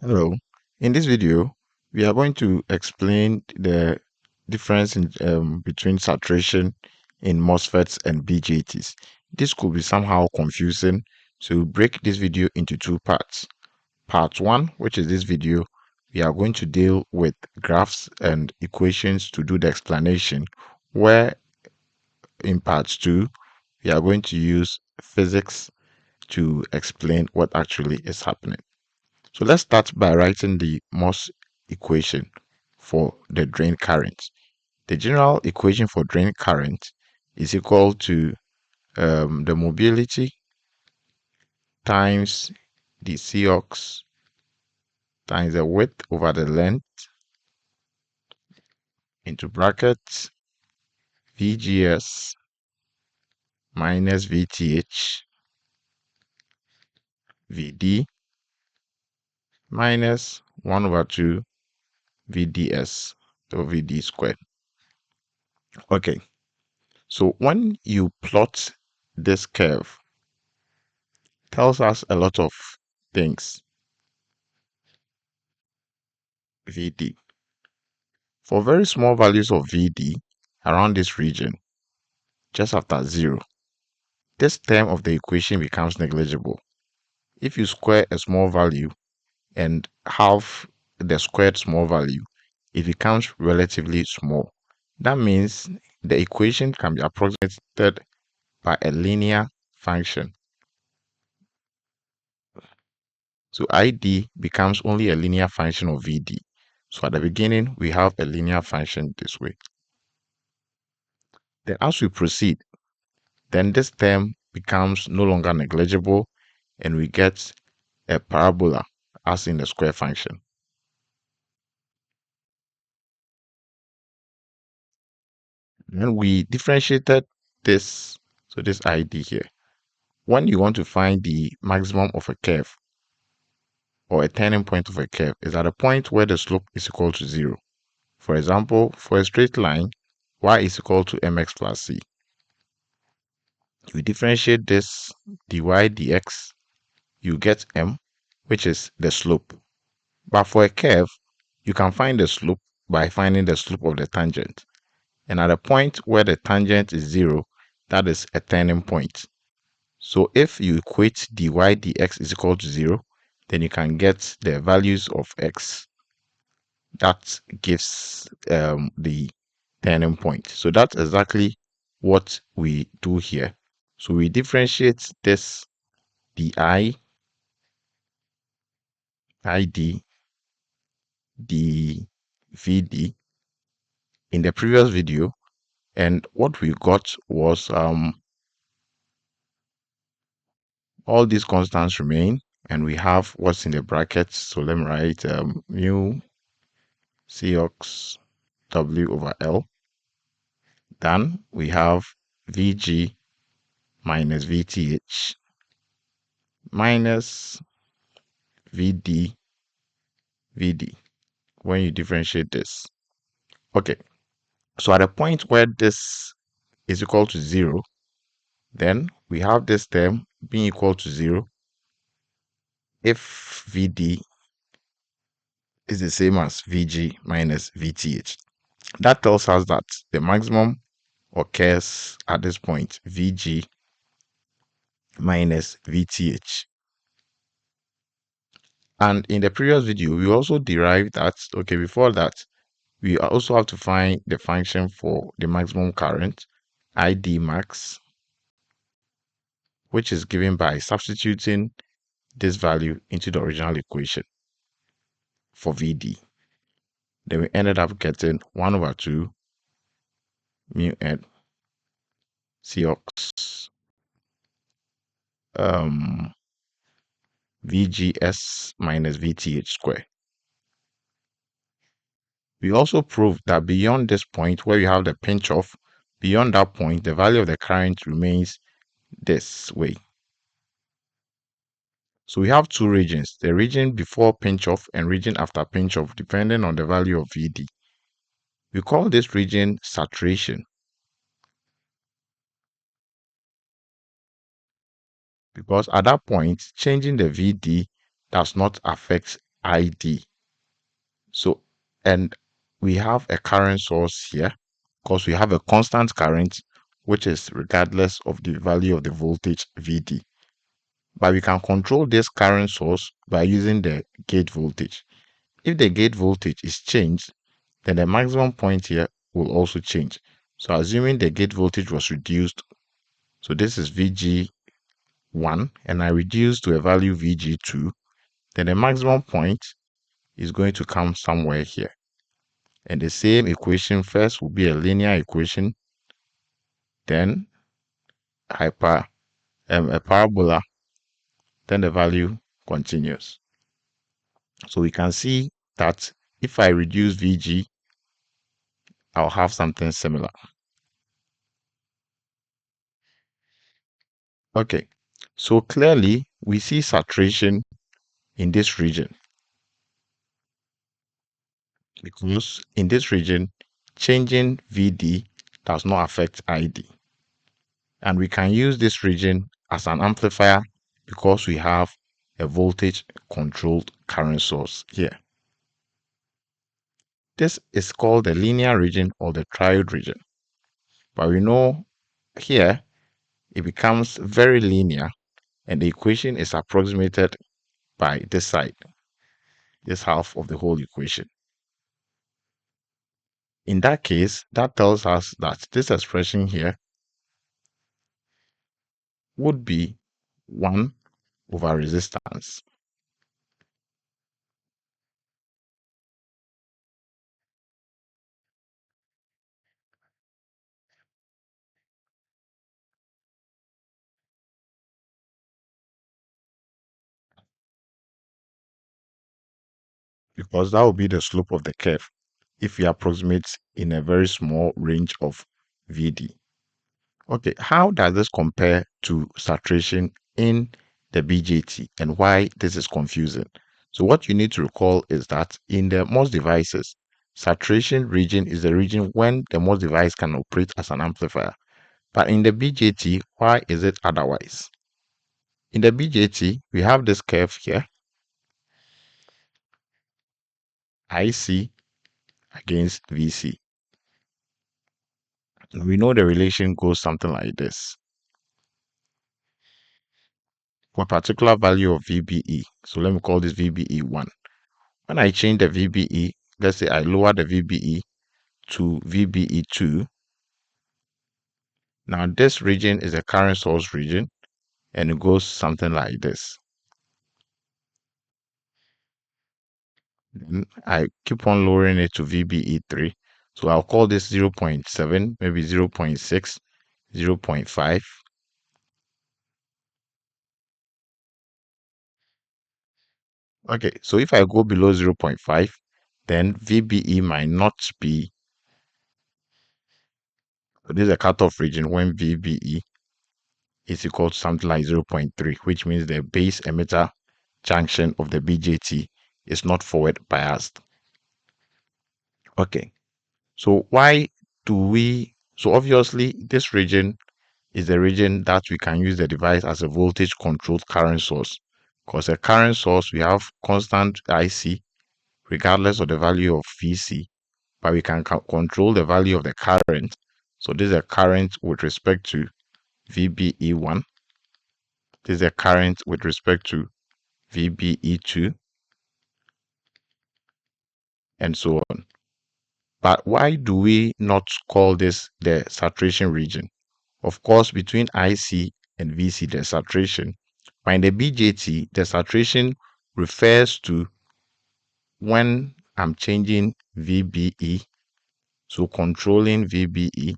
Hello. In this video, we are going to explain the difference between saturation in MOSFETs and BJTs. This could be somehow confusing, so we'll break this video into two parts. Part 1, which is this video, we are going to deal with graphs and equations to do the explanation, where in part 2, we are going to use physics to explain what actually is happening. So let's start by writing the MOS equation for the drain current. The general equation for drain current is equal to the mobility times the Cox times the width over the length into brackets VGS minus VTH VD minus 1 over 2 VDS or VD squared. Okay, so when you plot this curve, tells us a lot of things. VD. For very small values of VD around this region, just after 0, this term of the equation becomes negligible. If you square a small value and halve the squared small value, it becomes relatively small. That means the equation can be approximated by a linear function. So ID becomes only a linear function of VD. So at the beginning, we have a linear function this way. Then as we proceed, then this term becomes no longer negligible and we get a parabola as in the square function. Then we differentiated this, so this ID here. When you want to find the maximum of a curve or a turning point of a curve is at a point where the slope is equal to 0. For example, for a straight line, y is equal to mx plus c. You differentiate this dy dx, you get m, which is the slope. But for a curve, you can find the slope by finding the slope of the tangent. And at a point where the tangent is 0, that is a turning point. So if you equate dy dx is equal to 0, then you can get the values of x that gives the turning point. So that's exactly what we do here. So we differentiate this di, id, the vd in the previous video, and what we got was all these constants remain, and we have what's in the brackets. So let me write mu Cox W over L. Then we have Vg minus Vth minus Vd when you differentiate this. Okay, so at a point where this is equal to 0, then we have this term being equal to 0 if Vd is the same as Vg minus Vth. That tells us that the maximum occurs at this point, Vg minus Vth. And in the previous video, we also derived that, okay, before that, we also have to find the function for the maximum current, ID max, which is given by substituting this value into the original equation for Vd. Then we ended up getting 1 over 2 mu n Cox VGS minus VTH square. We also proved that beyond this point where we have the pinch off, beyond that point, the value of the current remains this way. So we have two regions, the region before pinch off and region after pinch off, depending on the value of Vd. We call this region saturation because at that point, changing the Vd does not affect ID. So, and we have a current source here because we have a constant current, which is regardless of the value of the voltage VD. But we can control this current source by using the gate voltage. If the gate voltage is changed, then the maximum point here will also change. So assuming the gate voltage was reduced, so this is VG1 and I reduce to a value VG2, then the maximum point is going to come somewhere here. And the same equation first will be a linear equation, then a parabola, then the value continues. So we can see that if I reduce VG, I'll have something similar. Okay, so clearly we see saturation in this region because in this region, changing VD does not affect ID. And we can use this region as an amplifier because we have a voltage controlled current source here. This is called the linear region or the triode region. But we know here it becomes very linear and the equation is approximated by this side, this half of the whole equation. In that case, that tells us that this expression here would be 1 over resistance. Because that will be the slope of the curve if we approximate in a very small range of VD. Okay, how does this compare to saturation in the BJT and why this is confusing? So what you need to recall is that in the MOS devices, saturation region is the region when the MOS device can operate as an amplifier. But in the BJT, why is it otherwise? In the BJT, we have this curve here, IC against VC. We know the relation goes something like this. For a particular value of VBE, so let me call this VBE1. When I change the VBE, let's say I lower the VBE to VBE2, now this region is a current source region and it goes something like this. Then I keep on lowering it to VBE3. So I'll call this 0.7, maybe 0.6, 0.5. Okay, so if I go below 0.5, then VBE might not be, this is a cutoff region when VBE is equal to something like 0.3, which means the base emitter junction of the BJT is not forward biased. Okay, so why do we, so obviously this region is the region that we can use the device as a voltage controlled current source, because a current source we have constant IC regardless of the value of VC, but we can control the value of the current. So this is a current with respect to VBE1. This is a current with respect to VBE2 and so on. But why do we not call this the saturation region? Of course, between IC and VC, there's saturation. But in the BJT, the saturation refers to when I'm changing VBE, so controlling VBE,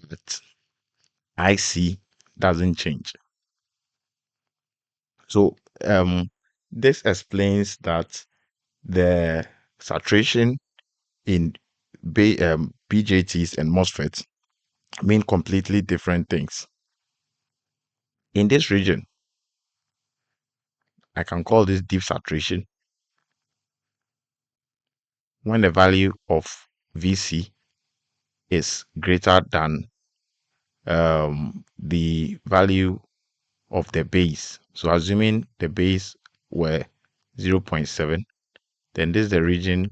but IC doesn't change. So this explains that the saturation in BJTs and MOSFETs mean completely different things. In this region, I can call this deep saturation when the value of VC is greater than the value of the base. So assuming the base were 0.7, then this is the region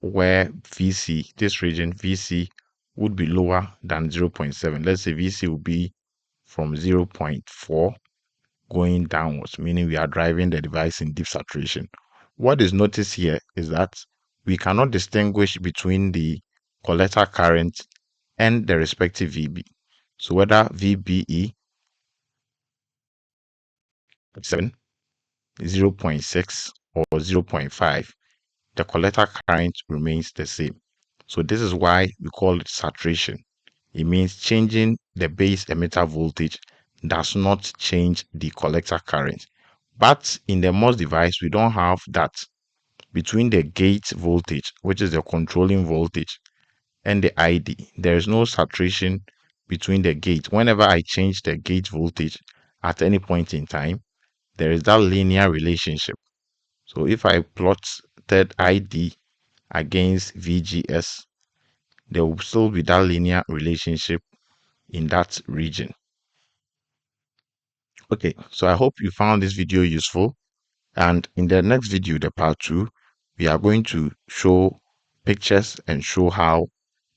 where VC, this region VC would be lower than 0.7. Let's say VC will be from 0.4 going downwards, meaning we are driving the device in deep saturation. What is noticed here is that we cannot distinguish between the collector current and the respective VB. So whether VBE 7, 0.6 or 0.5, the collector current remains the same. So this is why we call it saturation. It means changing the base emitter voltage does not change the collector current. But in the MOS device, we don't have that. Between the gate voltage, which is the controlling voltage, and the ID, there is no saturation between the gate. Whenever I change the gate voltage at any point in time, there is that linear relationship. So if I plotted ID against VGS, there will still be that linear relationship in that region. Okay, so I hope you found this video useful. And in the next video, the part 2, we are going to show pictures and show how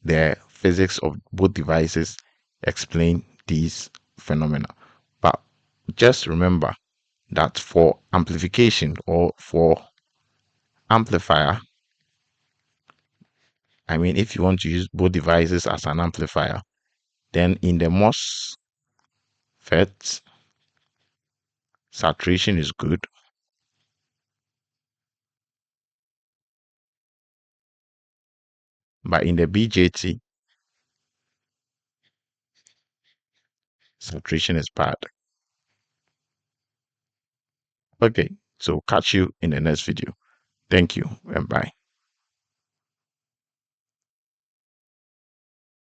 the physics of both devices explain these phenomena. But just remember that for amplification or for amplifier, I mean, if you want to use both devices as an amplifier, then in the MOSFET, saturation is good, but in the BJT, saturation is bad. Okay, so catch you in the next video. Thank you and bye.